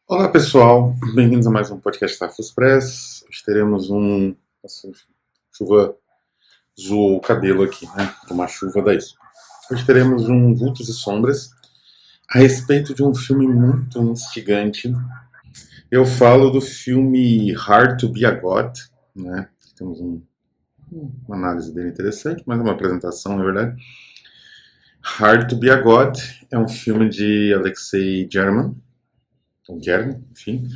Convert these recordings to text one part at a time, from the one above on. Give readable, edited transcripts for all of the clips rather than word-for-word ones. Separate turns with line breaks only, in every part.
Olá pessoal, bem-vindos a mais um podcast Tafo Express. Hoje teremos Nossa, chuva zoou o cabelo aqui, né? Uma chuva daí. Hoje teremos um Vultos e Sombras a respeito de um filme muito instigante. Eu falo do filme Hard to Be a God, né? Temos uma análise dele interessante, mas uma apresentação, na verdade. Hard to Be a God é um filme de Alexei German, ou German, enfim,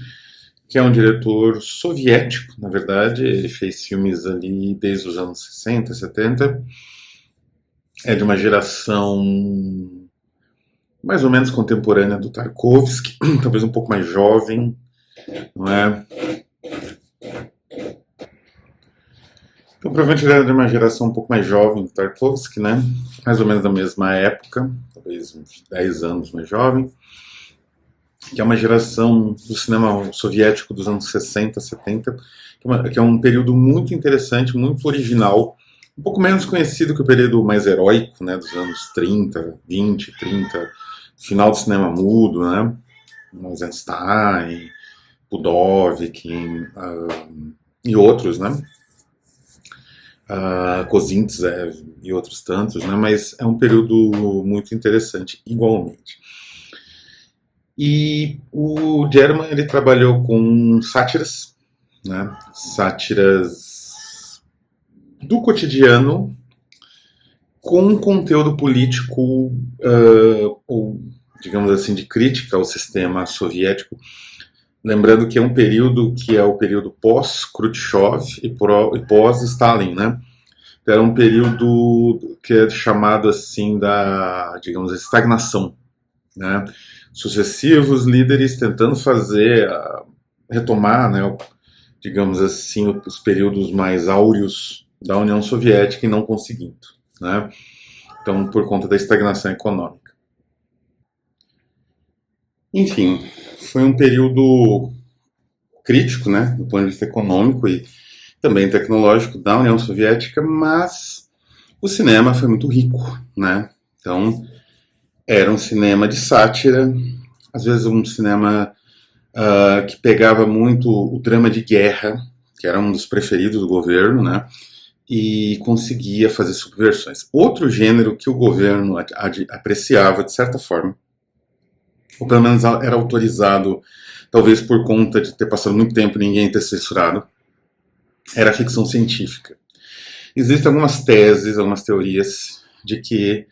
que é um diretor soviético, na verdade. Ele fez filmes ali desde os anos 60, 70. É de uma geração mais ou menos contemporânea do Tarkovsky, talvez um pouco mais jovem, não é? Então, provavelmente ele é de uma geração um pouco mais jovem do Tarkovsky, né? Mais ou menos da mesma época, talvez uns 10 anos mais jovem, que é uma geração do cinema soviético dos anos 60, 70, que é um período muito interessante, muito original, um pouco menos conhecido que o período mais heróico, né, dos anos 30, 20, 30, final do cinema mudo, né, Eisenstein, Budovkin, e outros, né, Kozintsev e outros tantos, né, mas é um período muito interessante, igualmente. E o German, ele trabalhou com sátiras, né, sátiras do cotidiano, com um conteúdo político, ou digamos assim, de crítica ao sistema soviético. Lembrando que é um período que é o período pós-Khrushchev e pós-Stalin, né? Era um período que é chamado assim da, digamos, estagnação, né? Sucessivos líderes tentando retomar, né, digamos assim, os períodos mais áureos da União Soviética e não conseguindo, né? Então, por conta da estagnação econômica. Enfim, foi um período crítico, né, do ponto de vista econômico e também tecnológico da União Soviética, mas o cinema foi muito rico, né? Então, era um cinema de sátira, às vezes um cinema que pegava muito o drama de guerra, que era um dos preferidos do governo, né? E conseguia fazer subversões. Outro gênero que o governo apreciava, de certa forma, ou pelo menos era autorizado, talvez por conta de ter passado muito tempo e ninguém ter censurado, era a ficção científica. Existem algumas teses, algumas teorias de que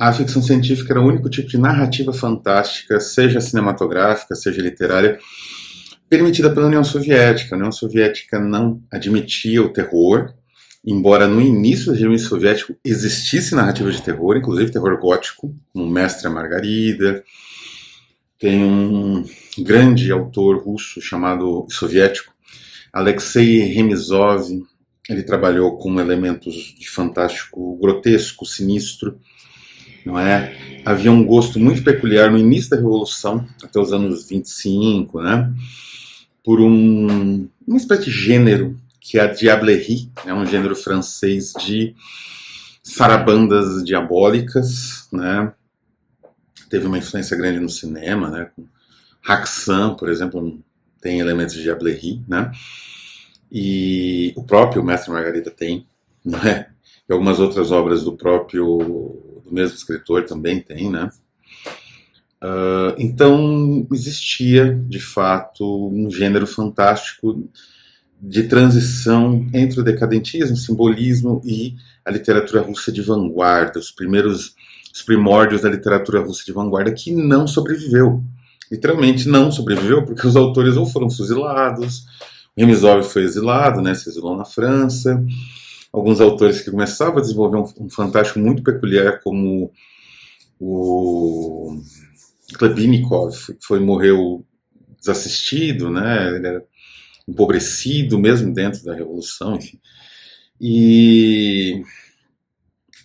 a ficção científica era o único tipo de narrativa fantástica, seja cinematográfica, seja literária, permitida pela União Soviética. A União Soviética não admitia o terror, embora no início do regime soviético existisse narrativa de terror, inclusive terror gótico, como Mestre e a Margarida. Tem um grande autor russo chamado soviético, Alexei Remizov. Ele trabalhou com elementos de fantástico grotesco, sinistro, não é? Havia um gosto muito peculiar no início da Revolução, até os anos 25, né? Por uma espécie de gênero que é a diablerie, é um gênero francês de sarabandas diabólicas, né? Teve uma influência grande no cinema, né? Haxan, por exemplo, tem elementos de diablerie, né? E o próprio Mestre Margarida tem, né? E algumas outras obras do mesmo escritor também tem, né? Então existia, de fato, um gênero fantástico de transição entre o decadentismo, o simbolismo e a literatura russa de vanguarda, os primórdios da literatura russa de vanguarda, que não sobreviveu. Literalmente não sobreviveu, porque os autores ou foram fuzilados, o Remizov foi exilado, né, se exilou na França. Alguns autores que começavam a desenvolver um fantástico muito peculiar, como o Klebinikov, morreu desassistido, né, ele era empobrecido mesmo dentro da Revolução, enfim. E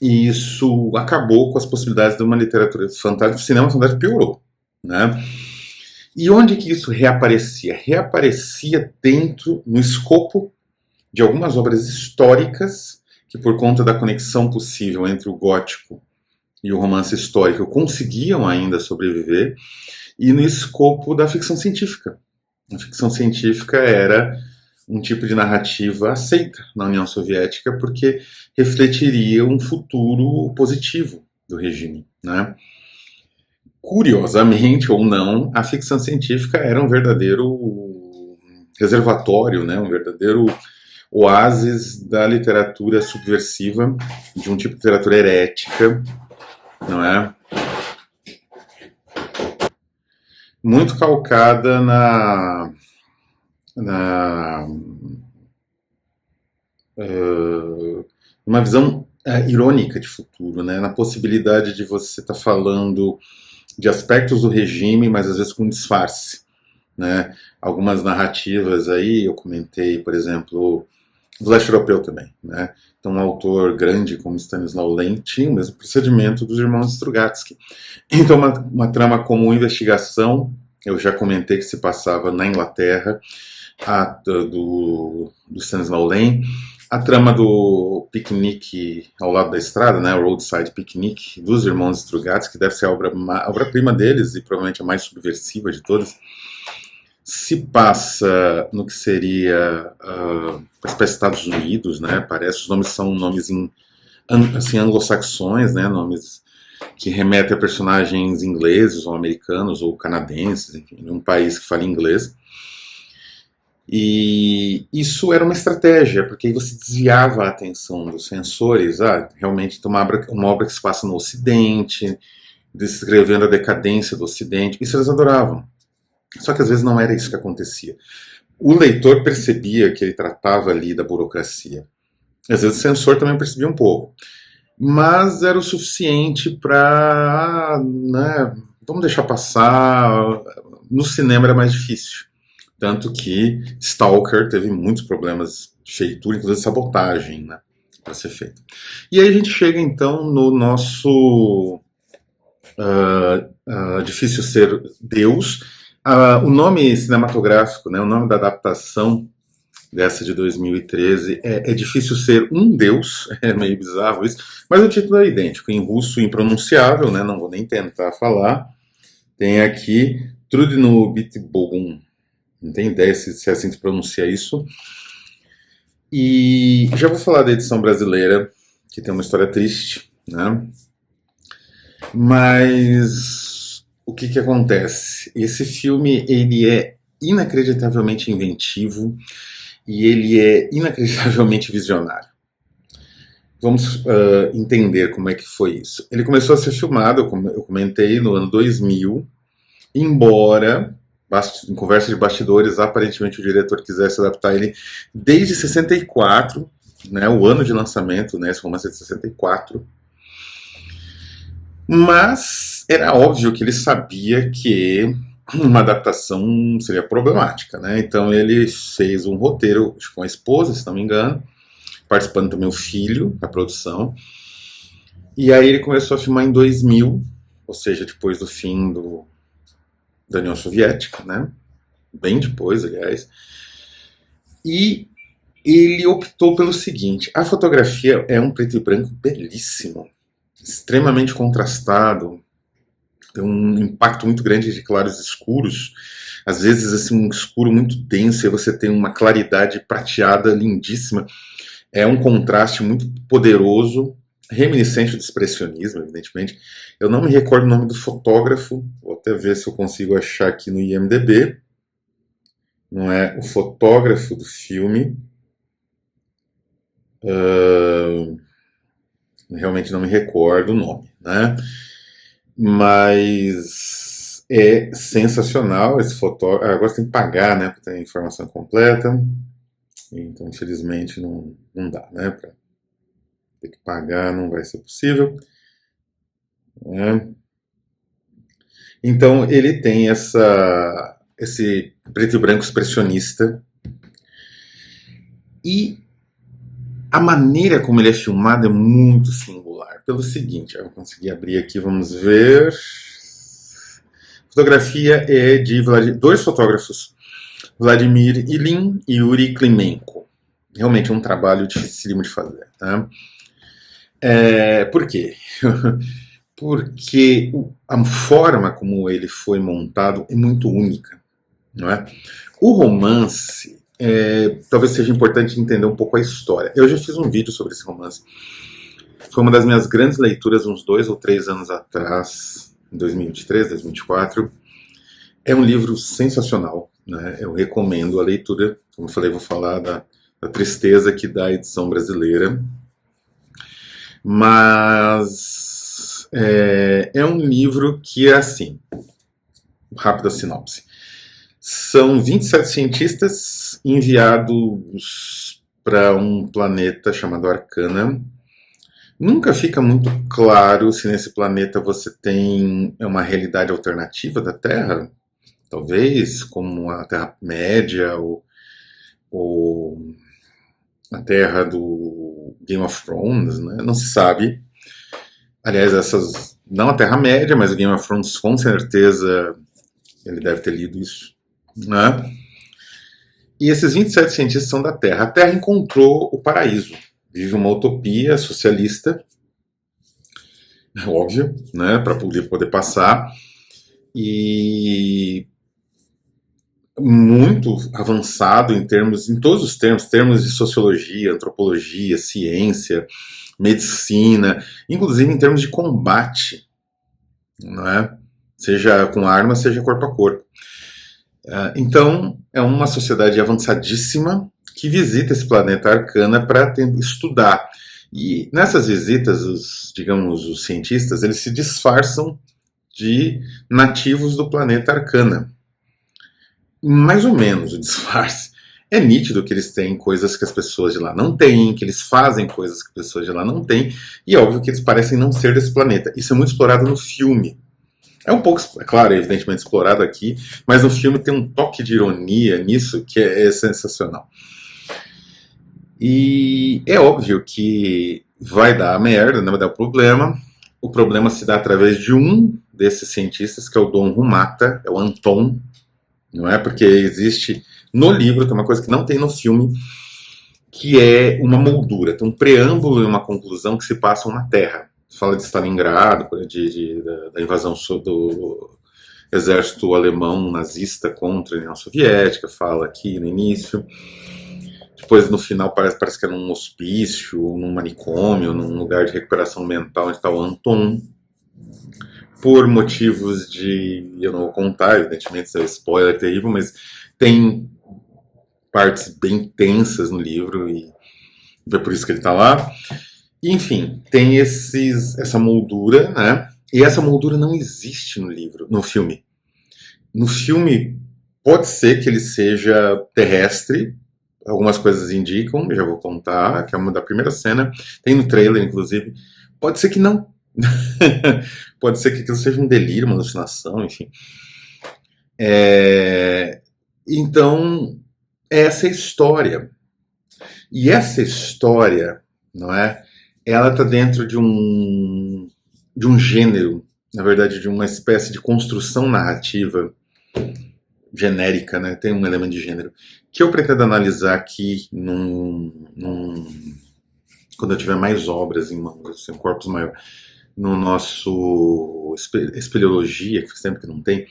isso acabou com as possibilidades de uma literatura fantástica. O cinema fantástico piorou, né? E onde que isso reaparecia? Reaparecia no escopo de algumas obras históricas que, por conta da conexão possível entre o gótico e o romance histórico, conseguiam ainda sobreviver, e no escopo da ficção científica. A ficção científica era um tipo de narrativa aceita na União Soviética porque refletiria um futuro positivo do regime, né? Curiosamente ou não, a ficção científica era um verdadeiro reservatório, né? Um verdadeiro oásis da literatura subversiva, de um tipo de literatura herética, não é? Muito calcada na uma visão irônica de futuro, né? Na possibilidade de você estar falando de aspectos do regime, mas às vezes com disfarce, né? Algumas narrativas aí, eu comentei, por exemplo, do leste europeu também, né? Então, um autor grande como Stanisław Lem tinha o mesmo procedimento dos irmãos Strugatsky. Então, uma trama como investigação, eu já comentei que se passava na Inglaterra, do Stanisław Lem, a trama do piquenique ao lado da estrada, né, o Roadside Picnic, dos irmãos Strugatsky, que deve ser a obra-prima deles e provavelmente a mais subversiva de todas, se passa no que seria a espécie de Estados Unidos, né? Parece os nomes são nomes assim, anglo-saxões, né? Nomes que remetem a personagens ingleses ou americanos ou canadenses, enfim, um país que fala inglês. E isso era uma estratégia, porque aí você desviava a atenção dos sensores. Realmente então uma obra que se passa no Ocidente, descrevendo a decadência do Ocidente. Isso eles adoravam. Só que às vezes não era isso que acontecia. O leitor percebia que ele tratava ali da burocracia. Às vezes o censor também percebia um pouco. Mas era o suficiente para, né, vamos deixar passar. No cinema era mais difícil. Tanto que Stalker teve muitos problemas de feitura, inclusive sabotagem, né, para ser feito. E aí a gente chega então no nosso Difícil Ser Deus. O nome cinematográfico, né, o nome da adaptação dessa de 2013 é Difícil Ser um Deus, é meio bizarro isso, mas o título é idêntico, em russo impronunciável, né, não vou nem tentar falar. Tem aqui Trudno Bitbogun, não tenho ideia se é assim que se pronuncia isso. E já vou falar da edição brasileira, que tem uma história triste, né? Mas o que acontece? Esse filme ele é inacreditavelmente inventivo e ele é inacreditavelmente visionário. Vamos entender como é que foi isso. Ele começou a ser filmado, eu comentei, no ano 2000, embora, em conversa de bastidores, aparentemente o diretor quisesse adaptar ele desde 64, né, o ano de lançamento, né, esse romance é de 64. Mas era óbvio que ele sabia que uma adaptação seria problemática, né? Então ele fez um roteiro com a esposa, se não me engano, participando também o filho da produção. E aí ele começou a filmar em 2000, ou seja, depois do fim da União Soviética, né? Bem depois, aliás. E ele optou pelo seguinte: a fotografia é um preto e branco belíssimo, extremamente contrastado, tem um impacto muito grande de claros e escuros, às vezes assim, um escuro muito denso, e você tem uma claridade prateada lindíssima. É um contraste muito poderoso, reminiscente do expressionismo, evidentemente. Eu não me recordo o nome do fotógrafo, vou até ver se eu consigo achar aqui no IMDb. Não é o fotógrafo do filme. Realmente não me recordo o nome, né? Mas é sensacional esse fotógrafo. Agora você tem que pagar, né, para ter a informação completa. Então, infelizmente, não dá, né? Pra ter que pagar não vai ser possível. Né? Então, ele tem esse preto e branco expressionista. E a maneira como ele é filmado é muito singular. Pelo seguinte, eu consegui abrir aqui, vamos ver. A fotografia é de dois fotógrafos, Vladimir Ilin e Yuri Klimenko. Realmente é um trabalho dificílimo de fazer. Tá? Por quê? porque a forma como ele foi montado é muito única, não é? O romance, talvez seja importante entender um pouco a história. Eu já fiz um vídeo sobre esse romance. Foi uma das minhas grandes leituras uns 2 ou 3 anos atrás, em 2023, 2024. É um livro sensacional, né? Eu recomendo a leitura. Como eu falei, vou falar da tristeza que dá a edição brasileira. Mas é um livro que é assim, rápida sinopse. São 27 cientistas enviados para um planeta chamado Arcana. Nunca fica muito claro se nesse planeta você tem uma realidade alternativa da Terra, talvez, como a Terra-média ou a Terra do Game of Thrones, né? Não se sabe. Aliás, não a Terra-média, mas o Game of Thrones com certeza ele deve ter lido isso, né? E esses 27 cientistas são da Terra. A Terra encontrou o paraíso. Vive uma utopia socialista, óbvio, né, para poder passar, e muito avançado em todos os termos de sociologia, antropologia, ciência, medicina, inclusive em termos de combate, não é? Seja com arma, seja corpo a corpo. Então, é uma sociedade avançadíssima que visita esse planeta Arcana para estudar. E nessas visitas, os cientistas, eles se disfarçam de nativos do planeta Arcana. Mais ou menos o disfarce. É nítido que eles têm coisas que as pessoas de lá não têm, que eles fazem coisas que as pessoas de lá não têm, e é óbvio que eles parecem não ser desse planeta. Isso é muito explorado no filme. É um pouco, é claro, evidentemente explorado aqui, mas no filme tem um toque de ironia nisso que é sensacional. E é óbvio que vai dar merda, não vai dar problema. O problema se dá através de um desses cientistas, que é o Dom Rumata, é o Anton, não é? Porque existe no livro, tem uma coisa que não tem no filme, que é uma moldura, tem um preâmbulo e uma conclusão que se passam na Terra. Fala de Stalingrado, da invasão do exército alemão nazista contra a União Soviética, fala aqui no início. Depois, no final, parece que é num hospício, num manicômio, num lugar de recuperação mental onde está o Anton. Por motivos eu não vou contar, evidentemente, isso é spoiler terrível, mas tem partes bem tensas no livro e é por isso que ele está lá. Enfim, tem essa moldura, né? E essa moldura não existe no filme. No filme, pode ser que ele seja terrestre, algumas coisas indicam, já vou contar, que é uma da primeira cena, tem no trailer, inclusive. Pode ser que não. Pode ser que aquilo seja um delírio, uma alucinação, enfim. Então, essa é a história. E essa história, não é? Ela está dentro de um gênero, na verdade, de uma espécie de construção narrativa genérica, né? Tem um elemento de gênero, que eu pretendo analisar aqui quando eu tiver mais obras em mãos, assim, um corpus maior, no nosso espeleologia, que sempre que não tem,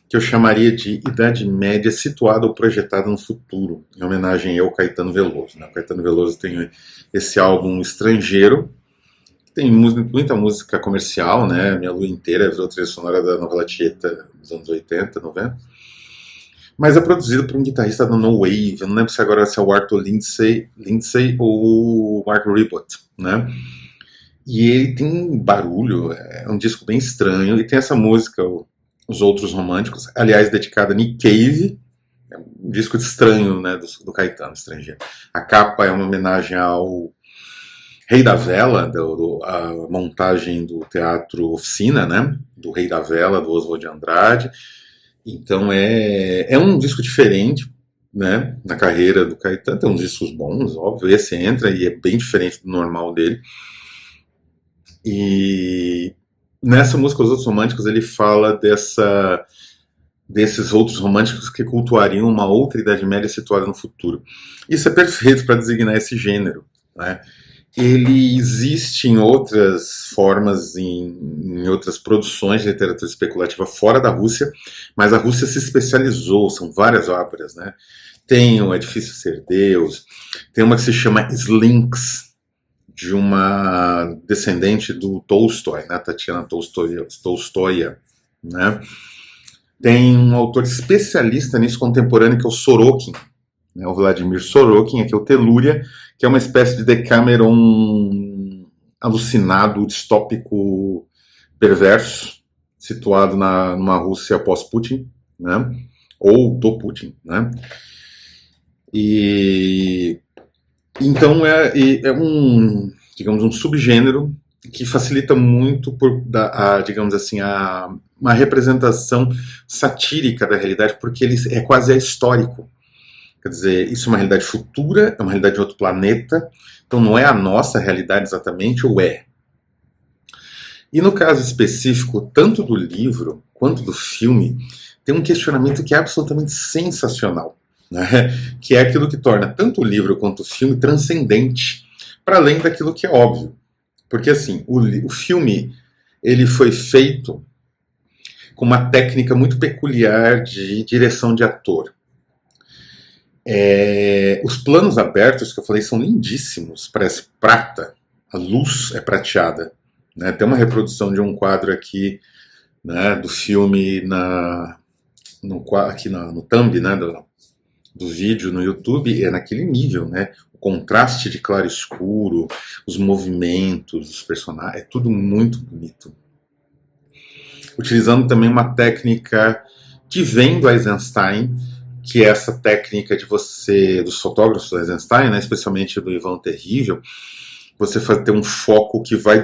que eu chamaria de Idade Média situada ou projetada no futuro, em homenagem ao Caetano Veloso. Né? O Caetano Veloso tem esse álbum Estrangeiro, que tem muita música comercial, né? Minha Lua Inteira virou trilha sonora da novela Tieta dos anos 80, 90. Mas é produzido por um guitarrista da No Wave, eu não lembro se agora é o Arthur Lindsay ou o Mark Ribot, né? E ele tem barulho, é um disco bem estranho, e tem essa música, Os Outros Românticos, aliás, dedicada a Nick Cave, é um disco estranho, né, do Caetano, Estrangeiro. A capa é uma homenagem ao Rei da Vela, a montagem do Teatro Oficina, né, do Rei da Vela, do Oswald de Andrade. Então é um disco diferente, né, na carreira do Caetano. Tem uns discos bons, óbvio, esse entra e é bem diferente do normal dele. E nessa música Os Outros Românticos ele fala desses outros românticos que cultuariam uma outra Idade Média situada no futuro. Isso é perfeito para designar esse gênero, né? ele existe em outras formas, em outras produções de literatura especulativa fora da Rússia, mas a Rússia se especializou, são várias obras, né? Tem o Edifício Ser Deus, tem uma que se chama Slinks, de uma descendente do Tolstói, né? Tatiana Tolstoia, né? Tem um autor especialista nisso contemporâneo que é o Sorokin, né? O Vladimir Sorokin, aqui é o Telúria, que é uma espécie de Decameron alucinado, distópico, perverso, situado numa Rússia pós-Putin, né? Ou do Putin, né? E então é um, digamos, um subgênero que facilita muito digamos assim, uma representação satírica da realidade, porque ele é quase ahistórico. Quer dizer, isso é uma realidade futura, é uma realidade de outro planeta, então não é a nossa realidade exatamente, ou é. E no caso específico, tanto do livro quanto do filme, tem um questionamento que é absolutamente sensacional, né? Que é aquilo que torna tanto o livro quanto o filme transcendente, para além daquilo que é óbvio. Porque assim, o filme ele foi feito com uma técnica muito peculiar de direção de ator. Os planos abertos que eu falei são lindíssimos, parece prata, a luz é prateada, né? Tem uma reprodução de um quadro aqui, né, do filme aqui no thumb, né, do vídeo no YouTube, é naquele nível, né? O contraste de claro e escuro, os movimentos dos personagens, é tudo muito bonito. Utilizando também uma técnica que vem do Eisenstein, que é essa técnica dos fotógrafos do Eisenstein, né, especialmente do Ivan Terrível, você ter um foco que vai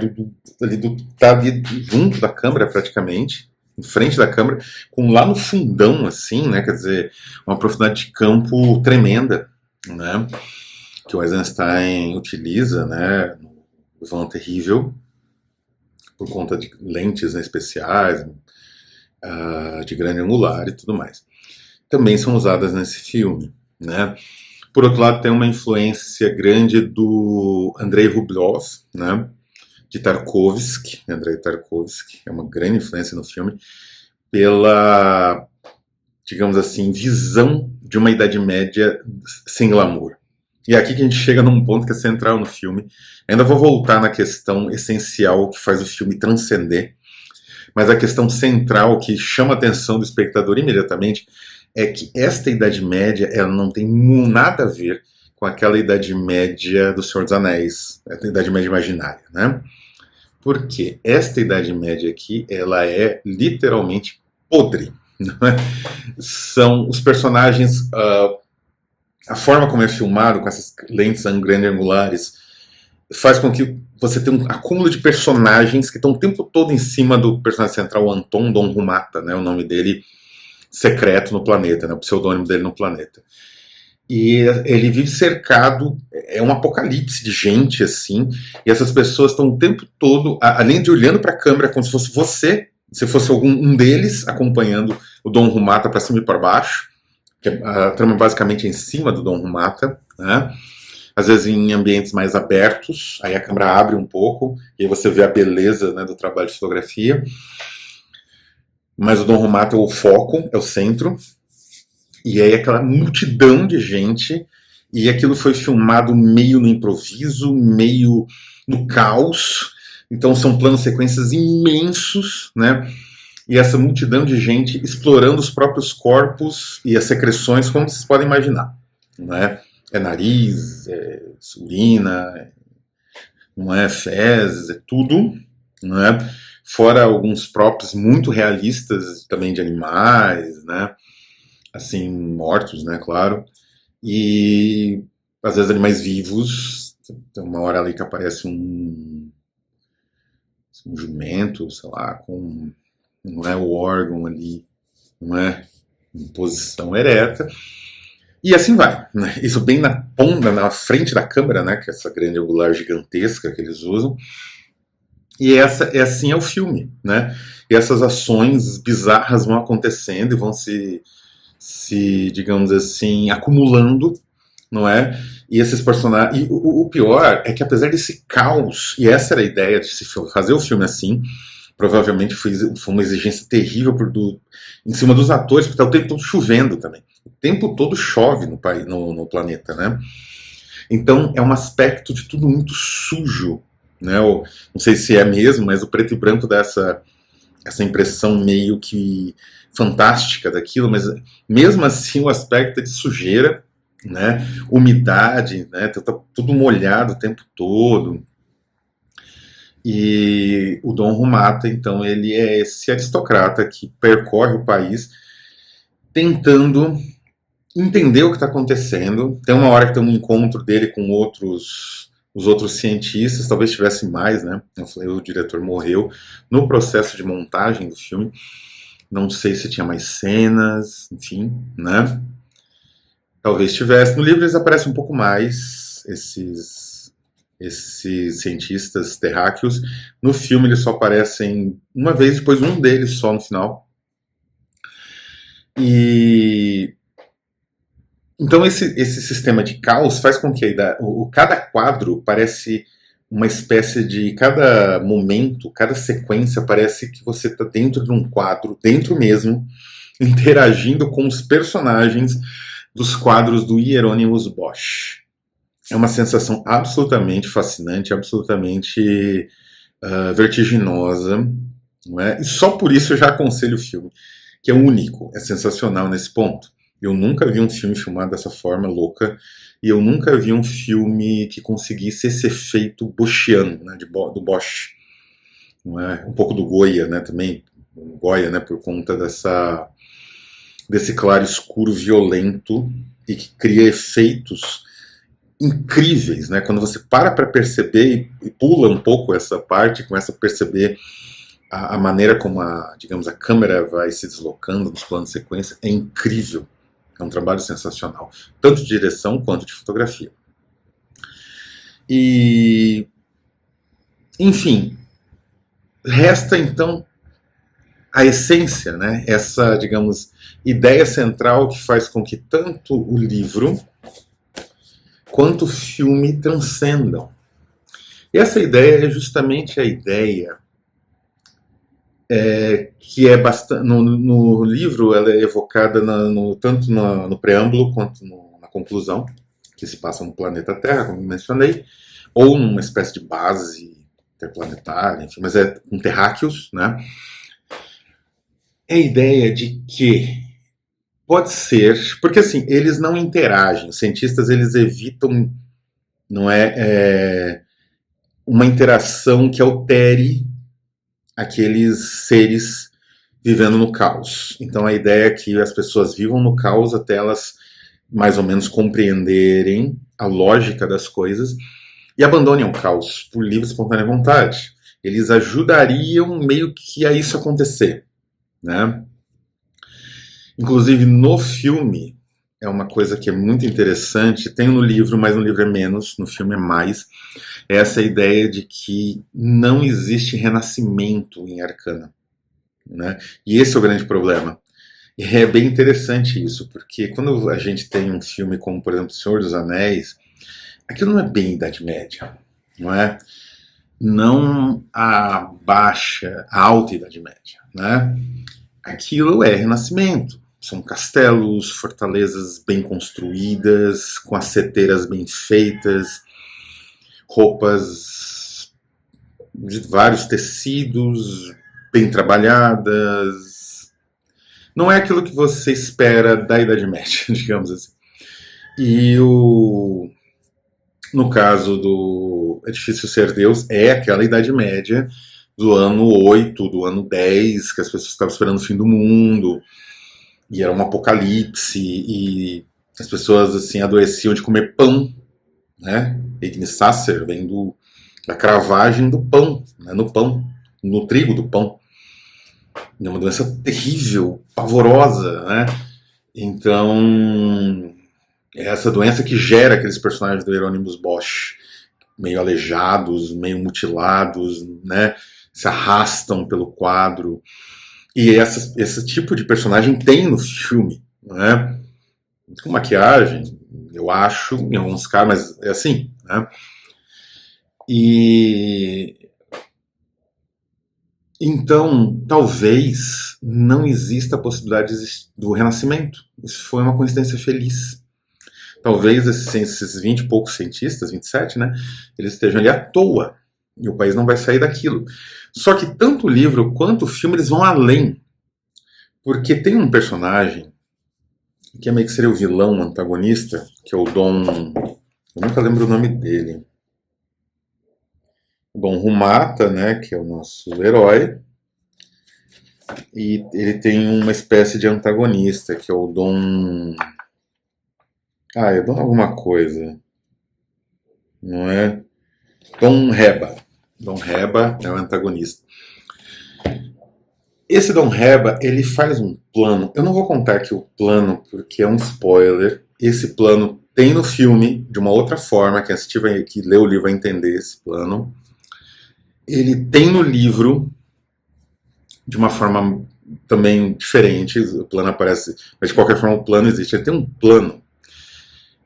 tá ali junto da câmera praticamente, em frente da câmera, com lá no fundão, assim, né, quer dizer, uma profundidade de campo tremenda, né, que o Eisenstein utiliza, né, no Ivan Terrível, por conta de lentes, né, especiais, de grande angular e tudo mais. Também são usadas nesse filme, né? Por outro lado, tem uma influência grande do Andrei Rublev, né? De Tarkovsky. Andrei Tarkovsky é uma grande influência no filme pela, digamos assim, visão de uma Idade Média sem glamour. E é aqui que a gente chega num ponto que é central no filme. Ainda vou voltar na questão essencial que faz o filme transcender, mas a questão central que chama a atenção do espectador imediatamente é que esta Idade Média ela não tem nada a ver com aquela Idade Média do Senhor dos Anéis, a Idade Média imaginária, né? Porque esta Idade Média aqui, ela é literalmente podre, não é? São os personagens, a forma como é filmado, com essas lentes grandes angulares, faz com que você tenha um acúmulo de personagens que estão o tempo todo em cima do personagem central, o Anton Don Rumata, né? O nome dele secreto no planeta, né, o pseudônimo dele no planeta. E ele vive cercado, é um apocalipse de gente, assim, e essas pessoas estão o tempo todo, além de olhando para a câmera como se fosse você, se fosse um deles acompanhando o Don Rumata para cima e para baixo, que a trama basicamente é em cima do Don Rumata, né? Às vezes em ambientes mais abertos, aí a câmera abre um pouco, e aí você vê a beleza, né, do trabalho de fotografia. Mas o Don Rumata é o foco, é o centro, e aí aquela multidão de gente, e aquilo foi filmado meio no improviso, meio no caos, então são planos sequências imensos, né? E essa multidão de gente explorando os próprios corpos e as secreções, como vocês podem imaginar, né? É nariz, é urina, não é fezes, é tudo, não é? Fora alguns próprios muito realistas também de animais, né? Assim, mortos, né? Claro. E às vezes animais vivos. Tem uma hora ali que aparece um jumento, sei lá, com, não é, o órgão ali, não é? Em posição ereta. E assim vai, né? Isso bem na ponta, na frente da câmera, né? Que é essa grande angular gigantesca que eles usam. E assim é o filme, né? E essas ações bizarras vão acontecendo e vão se digamos assim, acumulando, não é? E esses personagens. E o pior é que, apesar desse caos, e essa era a ideia de se fazer o filme assim, provavelmente foi uma exigência terrível em cima dos atores, porque está o tempo todo chovendo também. O tempo todo chove no planeta, né? Então é um aspecto de tudo muito sujo, né? Não sei se é mesmo, mas o preto e branco dá essa impressão meio que fantástica daquilo, mas mesmo assim o aspecto é de sujeira, né? Umidade, né? Tá tudo molhado o tempo todo. E o Dom Rumata, então, ele é esse aristocrata que percorre o país tentando entender o que está acontecendo. Tem uma hora que tem um encontro dele com os outros cientistas, talvez tivesse mais, né? Eu falei, o diretor morreu no processo de montagem do filme. Não sei se tinha mais cenas, enfim, né? Talvez tivesse. No livro eles aparecem um pouco mais, esses cientistas terráqueos. No filme eles só aparecem uma vez, depois um deles só no final. E então esse sistema de caos faz com que cada quadro parece uma espécie de... Cada momento, cada sequência parece que você está dentro de um quadro, dentro mesmo, interagindo com os personagens dos quadros do Hieronymus Bosch. É uma sensação absolutamente fascinante, absolutamente vertiginosa, não é? E só por isso eu já aconselho o filme, que é único, é sensacional nesse ponto. Eu nunca vi um filme filmado dessa forma louca, e eu nunca vi um filme que conseguisse esse efeito boschiano, né, do Bosch. Não é? Um pouco do Goya, né, também, Goya, né, por conta desse claro escuro violento e que cria efeitos incríveis, né? Quando você para perceber e pula um pouco essa parte, começa a perceber a maneira como digamos, a câmera vai se deslocando nos planos de sequência, é incrível. É um trabalho sensacional, tanto de direção quanto de fotografia. E, enfim, resta então a essência, né? Essa, digamos, ideia central que faz com que tanto o livro quanto o filme transcendam. E essa ideia é justamente a ideia que é bastante... No livro ela é evocada tanto no preâmbulo quanto na conclusão, que se passa no planeta Terra, como mencionei, ou numa espécie de base interplanetária, enfim, mas é com terráqueos, né? É a ideia de que pode ser, porque assim, eles não interagem, os cientistas eles evitam, não uma interação que altere aqueles seres vivendo no caos. Então a ideia é que as pessoas vivam no caos até elas mais ou menos compreenderem a lógica das coisas e abandonem o caos por livre e espontânea vontade. Eles ajudariam meio que a isso acontecer, né? Inclusive no filme é uma coisa que é muito interessante, tem no livro, mas no livro é menos, no filme é mais, é essa ideia de que não existe renascimento em Arcana, né? E esse é o grande problema. E é bem interessante isso, porque quando a gente tem um filme como, por exemplo, Senhor dos Anéis, aquilo não é bem Idade Média, não é? Não a baixa, a alta Idade Média, né? Aquilo é Renascimento. São castelos, fortalezas bem construídas, com as seteiras bem feitas, roupas de vários tecidos, bem trabalhadas. Não é aquilo que você espera da Idade Média, digamos assim. E no caso do Edifício Ser Deus, é aquela Idade Média do ano 8, do ano 10, que as pessoas estavam esperando o fim do mundo, e era um apocalipse, e as pessoas assim adoeciam de comer pão, né? Ignissacer vem da cravagem do pão, né? No pão, no trigo do pão. É uma doença terrível, pavorosa, né? Então, é essa doença que gera aqueles personagens do Hieronymus Bosch, meio aleijados, meio mutilados, né? Se arrastam pelo quadro. E esse tipo de personagem tem no filme, né? Com maquiagem, eu acho, em alguns casos, mas é assim, né? E então, talvez não exista a possibilidade do renascimento. Isso foi uma coincidência feliz. Talvez esses 20 e poucos cientistas, 27, né, eles estejam ali à toa. E o país não vai sair daquilo. Só que tanto o livro quanto o filme, eles vão além. Porque tem um personagem que é meio que seria o vilão, o antagonista, que é o Dom... Eu nunca lembro o nome dele. O Dom Rumata, né, que é o nosso herói. E ele tem uma espécie de antagonista, que é o Dom... é Dom alguma coisa. Não é? Dom Reba. Dom Reba é o antagonista. Esse Dom Reba, ele faz um plano. Eu não vou contar aqui o plano, porque é um spoiler. Esse plano tem no filme, de uma outra forma, quem assistir, que lê o livro vai entender esse plano. Ele tem no livro, de uma forma também diferente, o plano aparece, mas de qualquer forma o plano existe. Ele tem um plano.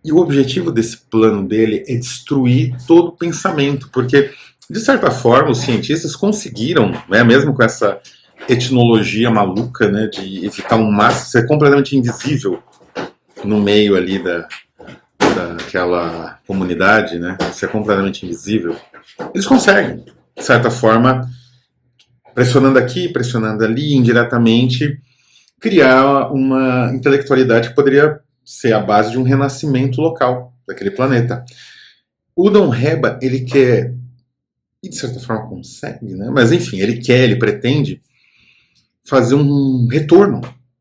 E o objetivo desse plano dele é destruir todo o pensamento, porque, de certa forma, os cientistas conseguiram, né, mesmo com essa etnologia maluca, né, de evitar um máximo, ser completamente invisível no meio ali daquela comunidade, né, ser completamente invisível, eles conseguem, de certa forma, pressionando aqui, pressionando ali, indiretamente, criar uma intelectualidade que poderia ser a base de um renascimento local daquele planeta. O Dom Reba, ele quer, e de certa forma consegue, né? Mas enfim, ele pretende fazer um retorno.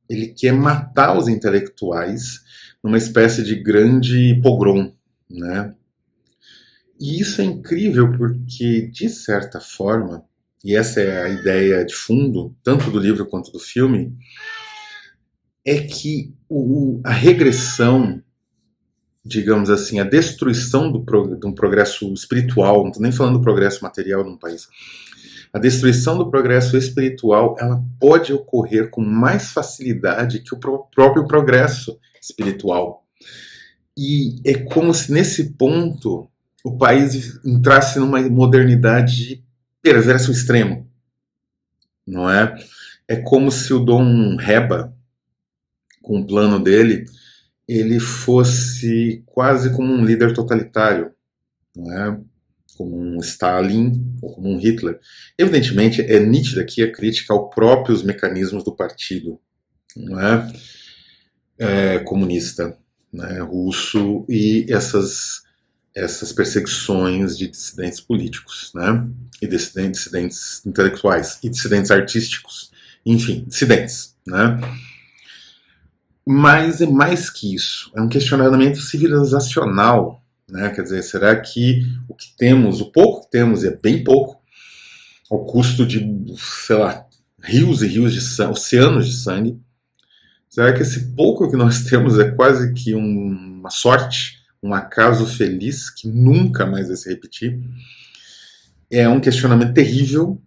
Ele quer matar os intelectuais numa espécie de grande pogrom, né? E isso é incrível porque, de certa forma, e essa é a ideia de fundo, tanto do livro quanto do filme, é que a regressão, digamos assim, a destruição de um progresso espiritual, não estou nem falando do progresso material de um país, a destruição do progresso espiritual, ela pode ocorrer com mais facilidade que o próprio progresso espiritual. E é como se nesse ponto o país entrasse numa modernidade perversa ao extremo, não é? É como se o Dom Reba, com o plano dele, ele fosse quase como um líder totalitário, não é? Como um Stalin ou como um Hitler. Evidentemente, é nítida aqui a crítica aos próprios mecanismos do partido, não é? Comunista, né, russo, e essas perseguições de dissidentes políticos, né, e dissidentes intelectuais, e dissidentes artísticos, enfim, dissidentes, né. Mas é mais que isso, é um questionamento civilizacional, né? Quer dizer, será que o que temos, o pouco que temos, e é bem pouco, ao custo de, sei lá, rios e rios de sangue, oceanos de sangue, será que esse pouco que nós temos é quase que uma sorte, um acaso feliz que nunca mais vai se repetir? É um questionamento terrível,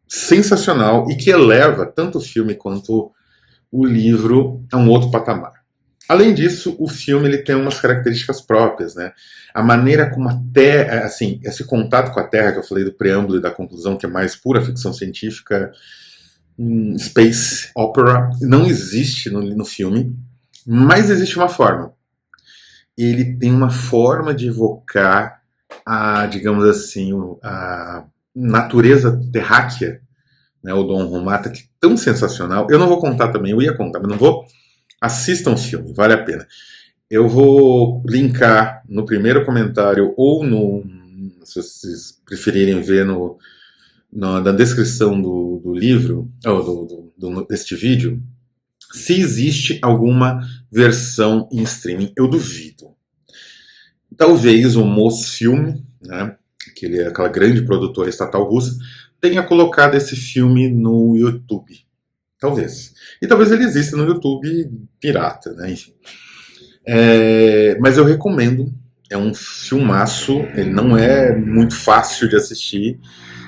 sensacional, e que eleva tanto o filme quanto o livro a um outro patamar. Além disso, o filme ele tem umas características próprias, né? A maneira como a Terra, assim, esse contato com a Terra que eu falei do preâmbulo e da conclusão, que é mais pura ficção científica, space opera, não existe no filme, mas existe uma forma. Ele tem uma forma de evocar digamos assim, a natureza terráquea, né, o Dom Rumata, que é tão sensacional. Eu não vou contar também, eu ia contar, mas não vou. Assistam o filme, vale a pena. Eu vou linkar no primeiro comentário ou se vocês preferirem ver na descrição do livro, ou deste vídeo, se existe alguma versão em streaming. Eu duvido. Talvez o Mosfilm, né, aquela grande produtora estatal russa, tenha colocado esse filme no YouTube. Talvez. E talvez ele exista no YouTube pirata, né? Enfim. Mas eu recomendo. É um filmaço. Ele não é muito fácil de assistir.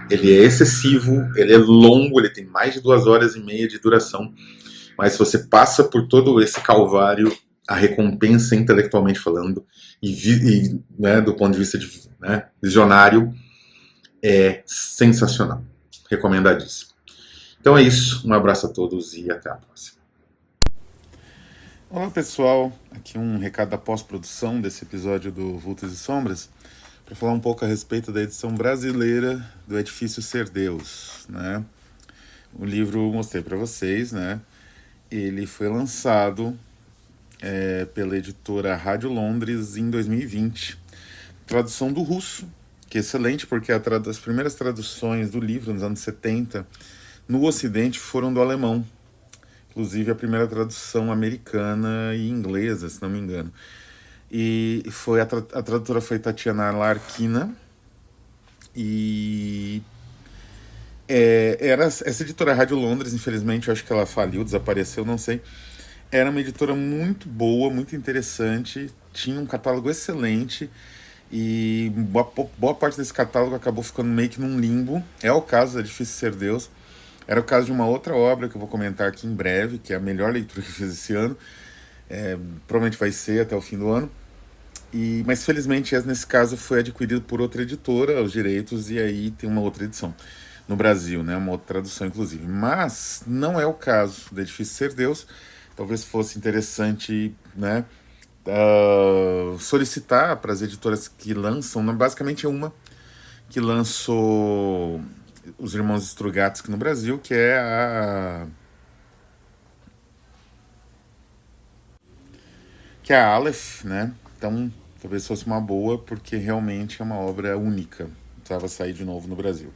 Ele é excessivo. Ele é longo. Ele tem mais de 2 horas e meia de duração. Mas se você passa por todo esse calvário, a recompensa intelectualmente falando né, do ponto de vista visionário é sensacional. Recomendadíssimo. Então é isso. Um abraço a todos e até a próxima. Olá pessoal, aqui um recado da pós-produção desse episódio do Vultos e Sombras para falar um pouco a respeito da edição brasileira do Edifício Ser Deus, né? O livro eu mostrei para vocês, né? Ele foi lançado pela editora Rádio Londres em 2020. Tradução do russo, que é excelente porque as primeiras traduções do livro nos anos 70 no Ocidente foram do alemão. Inclusive a primeira tradução americana e inglesa, se não me engano. E foi a tradutora foi Tatiana Larkina. E essa editora Rádio Londres, infelizmente, eu acho que ela faliu, desapareceu, não sei. Era uma editora muito boa, muito interessante, tinha um catálogo excelente e boa parte desse catálogo acabou ficando meio que num limbo. É o caso da Edifício Ser Deus. Era o caso de uma outra obra que eu vou comentar aqui em breve, que é a melhor leitura que eu fiz esse ano. Provavelmente vai ser até o fim do ano. Mas felizmente, nesse caso, foi adquirido por outra editora, os direitos, e aí tem uma outra edição no Brasil, né? Uma outra tradução, inclusive. Mas não é o caso da Edifício Ser Deus. Talvez fosse interessante, né? Solicitar para as editoras que lançam, basicamente é uma que lançou os Irmãos Strugatsky no Brasil, que é a Aleph, né? Então, talvez fosse uma boa, porque realmente é uma obra única. Precisava sair de novo no Brasil.